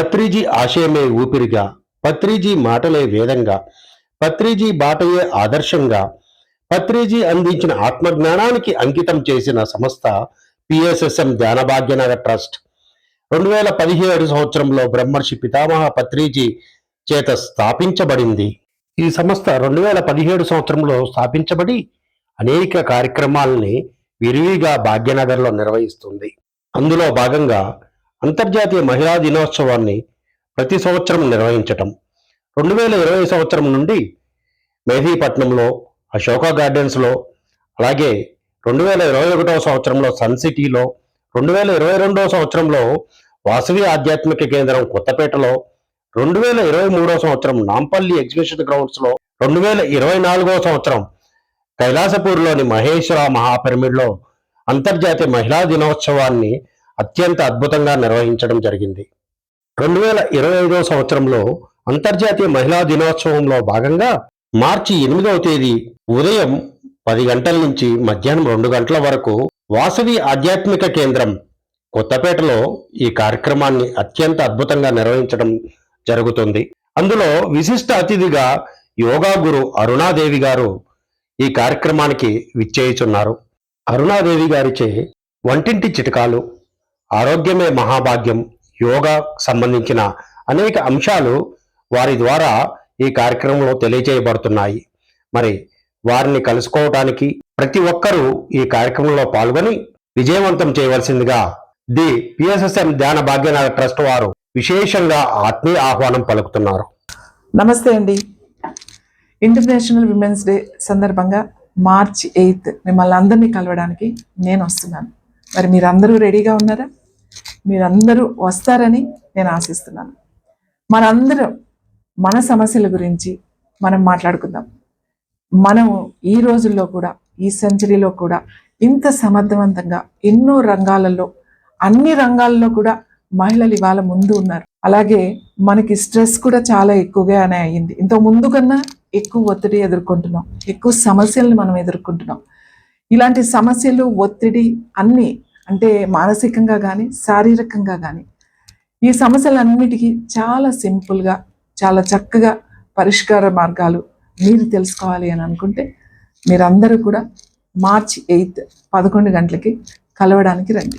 పత్రిజీ ఆశయమే ఊపిరిగా, పత్రిజీ మాటలే వేదంగా, పత్రిజీ బాటయే ఆదర్శంగా, పత్రిజీ అందించిన ఆత్మజ్ఞానానికి అంకితం చేసిన సంస్థ పిఎస్ఎస్ఎం ధ్యానభాగ్యనగర్ ట్రస్ట్ 2017 సంవత్సరంలో బ్రహ్మర్షి పితామహ పత్రిజీ చేత స్థాపించబడింది. ఈ సంస్థ 2017 సంవత్సరంలో స్థాపించబడి అనేక కార్యక్రమాలని విరివిగా భాగ్యనగర్లో నిర్వహిస్తుంది. అందులో భాగంగా అంతర్జాతీయ మహిళా దినోత్సవాన్ని ప్రతి సంవత్సరం నిర్వహించటం. 2020 సంవత్సరం నుండి మెహదీపట్నంలో, అశోక గార్డెన్స్లో, అలాగే 2021 సంవత్సరంలో సన్ సిటీలో, 2022 సంవత్సరంలో వాసవి ఆధ్యాత్మిక కేంద్రం కొత్తపేటలో, 2023 సంవత్సరం నాంపల్లి ఎగ్జిబిషన్ గ్రౌండ్స్లో, 2024 సంవత్సరం కైలాసపూర్లోని మహేశ్వర మహాపిరమిడ్లో అంతర్జాతీయ మహిళా దినోత్సవాన్ని అత్యంత అద్భుతంగా నిర్వహించడం జరిగింది. 2025 సంవత్సరంలో అంతర్జాతీయ మహిళా దినోత్సవంలో భాగంగా మార్చి 8వ తేదీ ఉదయం 10 గంటల నుంచి మధ్యాహ్నం 2 గంటల వరకు వాసవి ఆధ్యాత్మిక కేంద్రం కొత్తపేటలో ఈ కార్యక్రమాన్ని అత్యంత అద్భుతంగా నిర్వహించడం జరుగుతుంది. అందులో విశిష్ట అతిథిగా యోగా గురు అరుణాదేవి గారు ఈ కార్యక్రమానికి విచ్చేయుచున్నారు. అరుణాదేవి గారిచే వంటింటి చిట్కాలు, ఆరోగ్యమే మహాభాగ్యం, యోగా సంబంధించిన అనేక అంశాలు వారి ద్వారా ఈ కార్యక్రమంలో తెలియజేయబడుతున్నాయి. మరి వారిని కలుసుకోవడానికి ప్రతి ఒక్కరూ ఈ కార్యక్రమంలో పాల్గొని విజయవంతం చేయవలసిందిగా ది పిఎస్ఎస్ఎం ధ్యాన భాగ్యనగర్ ట్రస్ట్ వారు విశేషంగా ఆత్మీయ ఆహ్వానం పలుకుతున్నారు. నమస్తే అండి. ఇంటర్నేషనల్ విమెన్స్ డే సందర్భంగా మార్చి 8 మిమ్మల్ని అందరినీ కలవడానికి నేను వస్తున్నాను. మరి మీరందరూ రెడీగా ఉన్నారా? మీరందరూ వస్తారని నేను ఆశిస్తున్నాను. మనందరం మన సమస్యల గురించి మనం మాట్లాడుకుందాం. మనం ఈ రోజుల్లో కూడా, ఈ సెంచరీలో కూడా ఇంత సమర్థవంతంగా ఎన్నో రంగాలలో, అన్ని రంగాల్లో కూడా మహిళలు ఇవాళ ముందు ఉన్నారు. అలాగే మనకి స్ట్రెస్ కూడా చాలా ఎక్కువగానే అయ్యింది. ఇంత ముందు కన్నా ఎక్కువ ఒత్తిడి ఎదుర్కొంటున్నాం, ఎక్కువ సమస్యలను మనం ఎదుర్కొంటున్నాం. ఇలాంటి సమస్యలు, ఒత్తిడి అన్నీ అంటే మానసికంగా కానీ శారీరకంగా కానీ ఈ సమస్యలన్నిటికీ చాలా సింపుల్గా, చాలా చక్కగా పరిష్కార మార్గాలు మీరు తెలుసుకోవాలి అని అనుకుంటే మీరందరూ కూడా మార్చి 8 11 గంటలకి కలవడానికి రండి.